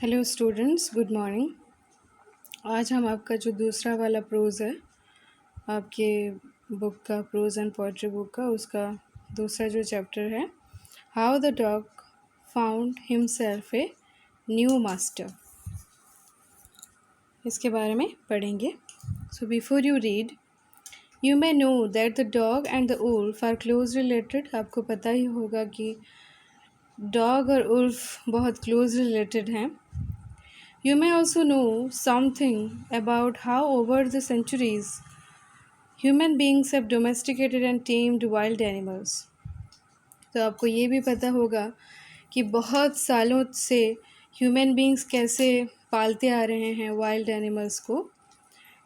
Hello students, good morning. आज हम आपका जो दूसरा वाला प्रोज़ है आपके बुक का, प्रोज़ एंड पोएट्री बुक का, उसका दूसरा जो चैप्टर है, how the dog found himself a new master, इसके बारे में पढ़ेंगे। So before you read, you may know that the dog and the wolf are close related. आपको पता ही होगा कि डॉग और वुल्फ बहुत क्लोज रिलेटेड हैं। You may also know something about how over the centuries human beings have domesticated and tamed wild animals. तो आपको ये भी पता होगा कि बहुत सालों से ह्यूमन बींग्स कैसे पालते आ रहे हैं वाइल्ड एनिमल्स को।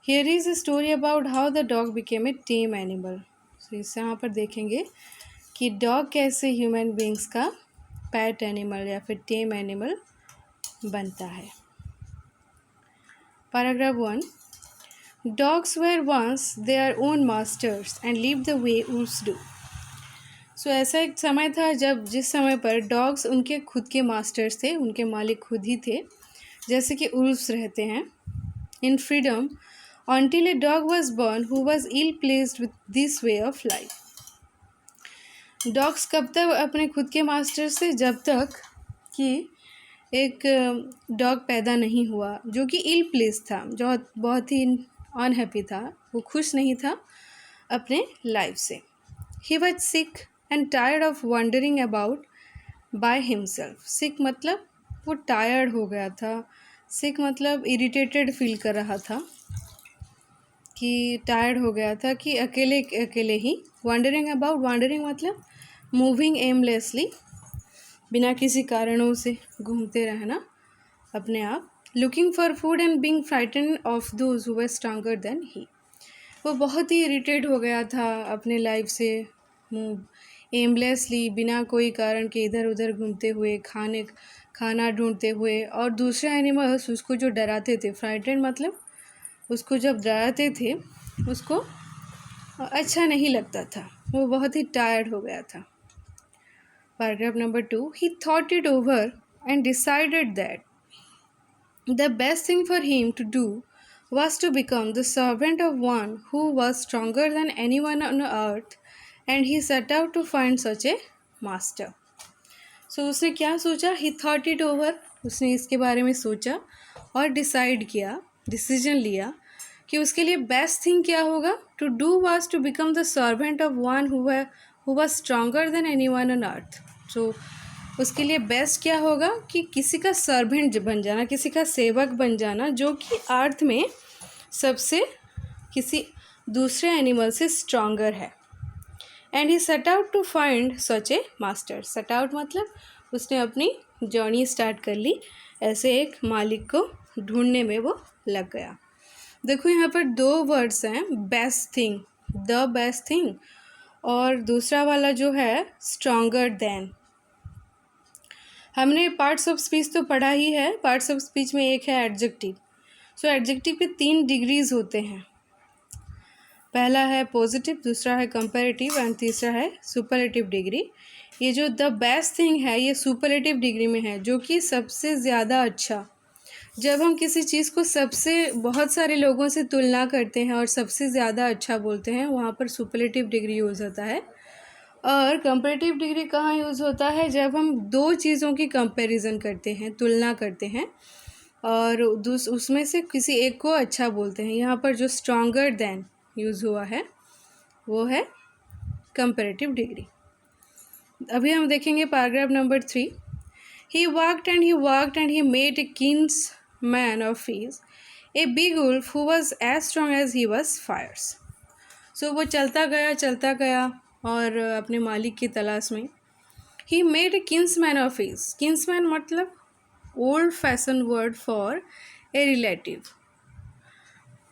Here is a story about how the dog became a tame animal. So इससे यहाँ पर देखेंगे कि डॉग कैसे ह्यूमन बींग्स का पैट एनिमल या फिर टेम एनिमल बनता है। Paragraph 1. Dogs were once their own masters and lived the way wolves do. So ऐसा एक समय था जिस समय पर डॉग्स उनके खुद के मास्टर्स थे, उनके मालिक खुद ही थे, जैसे कि उल्फ्स रहते हैं। In freedom, until a dog was born who was ill pleased with this way of life. Dogs कब तक अपने खुद के मास्टर्स थे? जब तक कि एक डॉग पैदा नहीं हुआ जो कि इल प्लेस था, जो बहुत ही अनहैप्पी था, वो खुश नहीं था अपने लाइफ से। He was sick and tired of wandering about by himself. Sick मतलब वो टायर्ड हो गया था, सिक मतलब इरिटेटेड फील कर रहा था, कि टायर्ड हो गया था कि अकेले अकेले ही। वंडरिंग अबाउट, वंडरिंग मतलब मूविंग एमलेसली, बिना किसी कारणों से घूमते रहना अपने आप। Looking for food and being frighten of those who were stronger than he. वो बहुत ही इरिटेट हो गया था अपने लाइफ से, एमलेसली, बिना कोई कारण के इधर उधर घूमते हुए, खाना ढूंढते हुए, और दूसरे एनिमल्स उसको जो डराते थे, फ्राइटन मतलब उसको जब डराते थे उसको अच्छा नहीं लगता था, वो बहुत ही टायर्ड हो गया था। Paragraph number 2. He thought it over and decided that the best thing for him to do was to become the servant of one who was stronger than anyone on earth, and he set out to find such a master. So उसने क्या सोचा? He thought it over. उसने इसके बारे में सोचा और decide किया, डिसीजन लिया कि उसके लिए बेस्ट थिंग क्या होगा? To do was to become the servant of one who was stronger than anyone on earth. So उसके लिए बेस्ट क्या होगा कि किसी का सर्वेंट बन जाना, किसी का सेवक बन जाना जो कि अर्थ में सबसे किसी दूसरे एनिमल से स्ट्रॉन्गर है। And he set out to find such a master. Set out मतलब उसने अपनी जर्नी स्टार्ट कर ली, ऐसे एक मालिक को ढूंढने में वो लग गया। देखो यहाँ पर दो वर्ड्स हैं, best thing, the best thing, और दूसरा वाला जो है स्ट्रॉन्गर देन। हमने पार्ट्स ऑफ स्पीच तो पढ़ा ही है। पार्ट्स ऑफ स्पीच में एक है एडजेक्टिव। सो एडजेक्टिव के 3 डिग्रीज होते हैं। पहला है पॉजिटिव, दूसरा है कंपैरेटिव एंड तीसरा है सुपरलेटिव डिग्री। ये जो द बेस्ट थिंग है ये सुपरलेटिव डिग्री में है, जो कि सबसे ज़्यादा अच्छा। जब हम किसी चीज़ को सबसे बहुत सारे लोगों से तुलना करते हैं और सबसे ज़्यादा अच्छा बोलते हैं, वहाँ पर सुपरलेटिव डिग्री यूज़ होता है। और कंपैरेटिव डिग्री कहाँ यूज़ होता है? जब हम दो चीज़ों की कंपैरिजन करते हैं, तुलना करते हैं, और उसमें से किसी एक को अच्छा बोलते हैं। यहाँ पर जो स्ट्रॉन्गर देन यूज़ हुआ है वो है कंपैरेटिव डिग्री। अभी हम देखेंगे paragraph number 3. He walked and he walked and he met a kinsman of his, a big wolf who was as strong as he was fierce. So वो चलता गया और अपने मालिक की तलाश में। He made a kinsman of his. Kinsman मतलब old fashion word for a relative.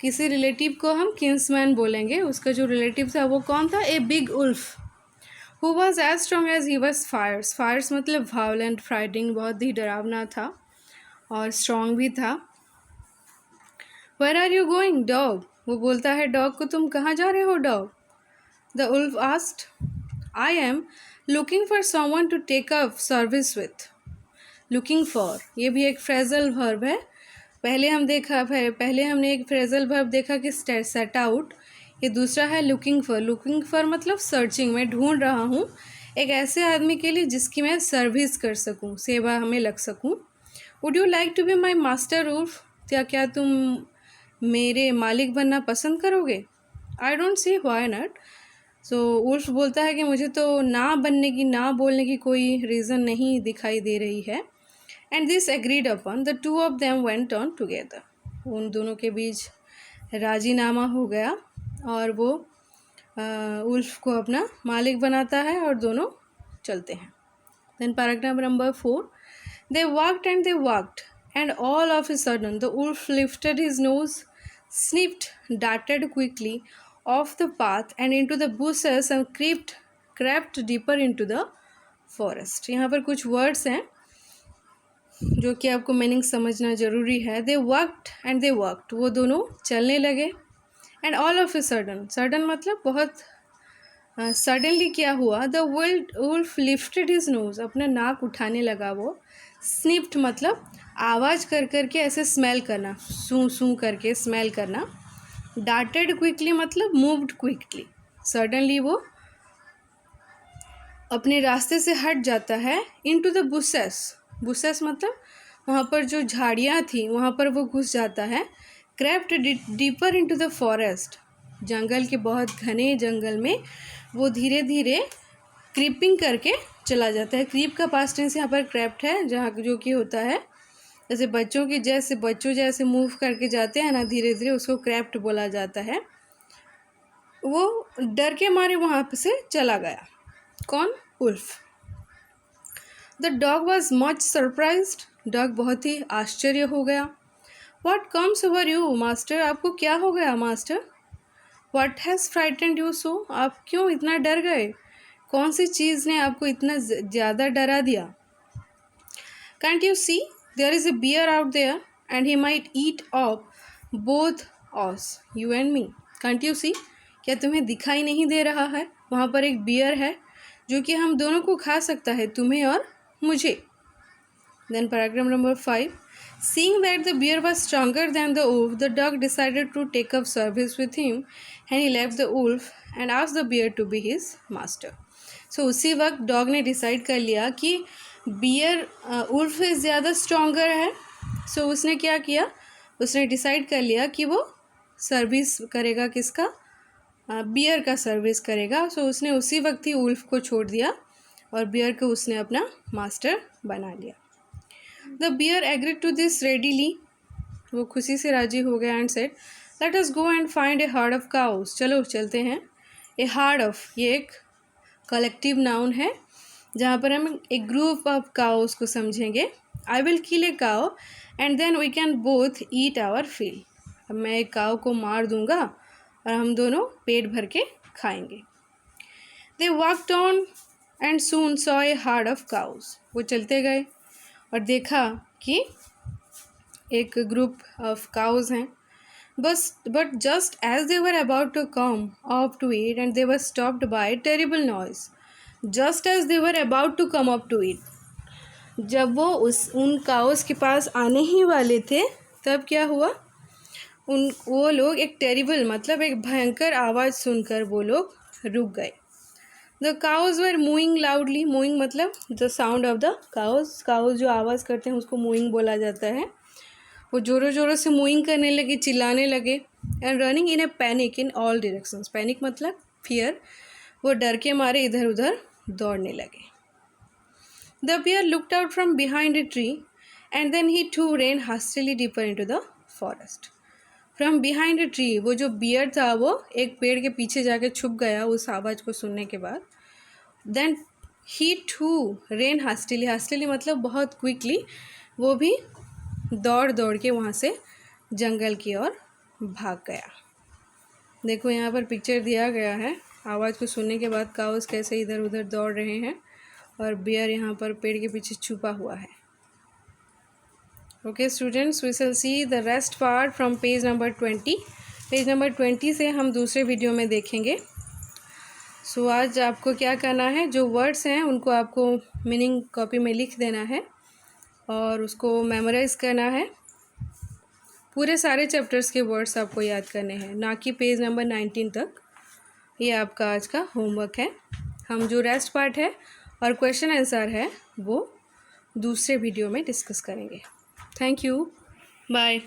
किसी रिलेटिव को हम किन्समैन बोलेंगे। उसका जो रिलेटिव था वो कौन था? A big wolf who was as strong as he was fierce. Fierce मतलब वायलेंट, फ्राइटिंग, बहुत ही डरावना था और स्ट्रॉन्ग भी था। Where are you going dog? वो बोलता है डॉग को, तुम कहाँ जा रहे हो dog? The wolf asked, I am looking for someone to take up service with. Looking for, ये भी एक फ्रेजल वर्ब है। पहले हमने एक फ्रेजल वर्ब देखा कि सेट आउट, ये दूसरा है लुकिंग फॉर। लुकिंग फॉर मतलब सर्चिंग, मैं ढूंढ रहा हूँ एक ऐसे आदमी के लिए जिसकी मैं सर्विस कर सकूँ, सेवा हमें लग सकूँ। Would you like to be my master wolf, क्या तुम मेरे मालिक बनना पसंद करोगे? I don't see why not. So wolf बोलता है कि मुझे तो ना बनने की, ना बोलने की कोई रीज़न नहीं दिखाई दे रही है। And this agreed upon, the two of them went on together, उन दोनों के बीच राजीनामा हो गया और वो उल्फ को अपना मालिक बनाता है और दोनों चलते हैं। Then paragraph number 4, they walked and all of a sudden the wolf lifted his nose, sniffed, darted quickly off the path and into the bushes and crept deeper into the forest। यहाँ पर कुछ words हैं जो कि आपको meaning समझना ज़रूरी है। they walked, वो दोनों चलने लगे। and all of a sudden मतलब बहुत सडनली क्या हुआ, the wolf lifted his nose, अपना नाक उठाने लगा वो। स्निफ्ड मतलब आवाज़ कर करके ऐसे स्मेल करना, सूं सूं करके स्मेल करना। डार्टेड क्विकली मतलब मूव्ड क्विकली, सडनली वो अपने रास्ते से हट जाता है। इनटू द बुसेस मतलब वहाँ पर जो झाड़ियाँ थी वहाँ पर वो घुस जाता है। Crept deeper into the forest, जंगल के बहुत घने जंगल में वो धीरे धीरे क्रीपिंग करके चला जाता है। क्रीप का पास्ट टेंस यहाँ पर क्रेप्ट है, जहाँ जो कि होता है जैसे बच्चों जैसे मूव करके जाते हैं ना धीरे धीरे, उसको क्रेप्ट बोला जाता है। वो डर के मारे वहाँ से चला गया। कौन? Wolf. The dog was much surprised, dog बहुत ही आश्चर्य हो गया। What comes over you, master, आपको क्या हो गया master? What has frightened you so, आप क्यों इतना डर गए? कौन सी चीज़ ने आपको इतना ज़्यादा डरा दिया? Can't you see there is a bear out there and he might eat up both us, you and me. Can't you see, क्या तुम्हें दिखाई नहीं दे रहा है? वहाँ पर एक बियर है जो कि हम दोनों को खा सकता है, तुम्हें और मुझे। Then paragraph number 5, seeing that the bear was stronger than the wolf, the dog decided to take up service with him and he left the wolf and asked the bear to be his master. So उसी वक्त dog ने decide कर लिया कि beer Ulf से ज़्यादा stronger है। सो उसने क्या किया, उसने डिसाइड कर लिया कि वो सर्विस करेगा, किसका? बियर का सर्विस करेगा। सो उसने उसी वक्त ही उल्फ को छोड़ दिया और बियर को उसने अपना मास्टर बना लिया। The bear agreed to this readily, वो खुशी से राजी हो गया। And said, let us go and find a herd of cows, चलो चलते हैं। ए हर्ड ऑफ, ये एक कलेक्टिव नाउन है जहाँ पर हम एक ग्रुप ऑफ काउस को समझेंगे। I will kill a cow and then we can both eat our fill, अब मैं एक काउ को मार दूंगा और हम दोनों पेट भर के खाएंगे। They walked on and soon saw a herd of cows, वो चलते गए और देखा कि एक ग्रुप ऑफ काउज हैं। But just as they were about to come up to eat and they were stopped by terrible noise. Just as they were about to come up to eat, जब वो उन cause के पास आने ही वाले थे तब क्या हुआ, वो लोग एक टेरिबल मतलब एक भयंकर आवाज़ सुनकर वो लोग रुक गए। The cows were mooing loudly, mooing मतलब the sound of the cows जो आवाज़ करते हैं उसको मूइंग बोला जाता है। वो ज़ोरों ज़ोरों से मूइंग करने लगे, चिल्लाने लगे। And running in a panic in all directions, panic मतलब फियर, वो डर के मारे इधर उधर दौड़ने लगे। The bear looked out from behind a tree and then he to ran hastily deeper into the forest. From behind a tree, वो जो बियर था वो एक पेड़ के पीछे जाके छुप गया उस आवाज़ को सुनने के बाद। देन ही टू रेन हास्टिली, हास्टिली मतलब बहुत क्विकली, वो भी दौड़ दौड़ के वहाँ से जंगल की ओर भाग गया। देखो यहाँ पर पिक्चर दिया गया है, आवाज़ को सुनने के बाद काउस कैसे इधर उधर दौड़ रहे हैं और बियर यहाँ पर पेड़ के पीछे छुपा हुआ है। Okay students, we shall see the rest part from page number 20। पेज नंबर 20 से हम दूसरे वीडियो में देखेंगे। सो आज आपको क्या करना है, जो वर्ड्स हैं उनको आपको मीनिंग कॉपी में लिख देना है और उसको मेमोराइज़ करना है। पूरे सारे चैप्टर्स के वर्ड्स आपको याद करने हैं, ना कि पेज नंबर 19 तक। ये आपका आज का होमवर्क है। हम जो रेस्ट पार्ट है और क्वेश्चन आंसर है वो दूसरे वीडियो में डिस्कस करेंगे। Thank you, bye.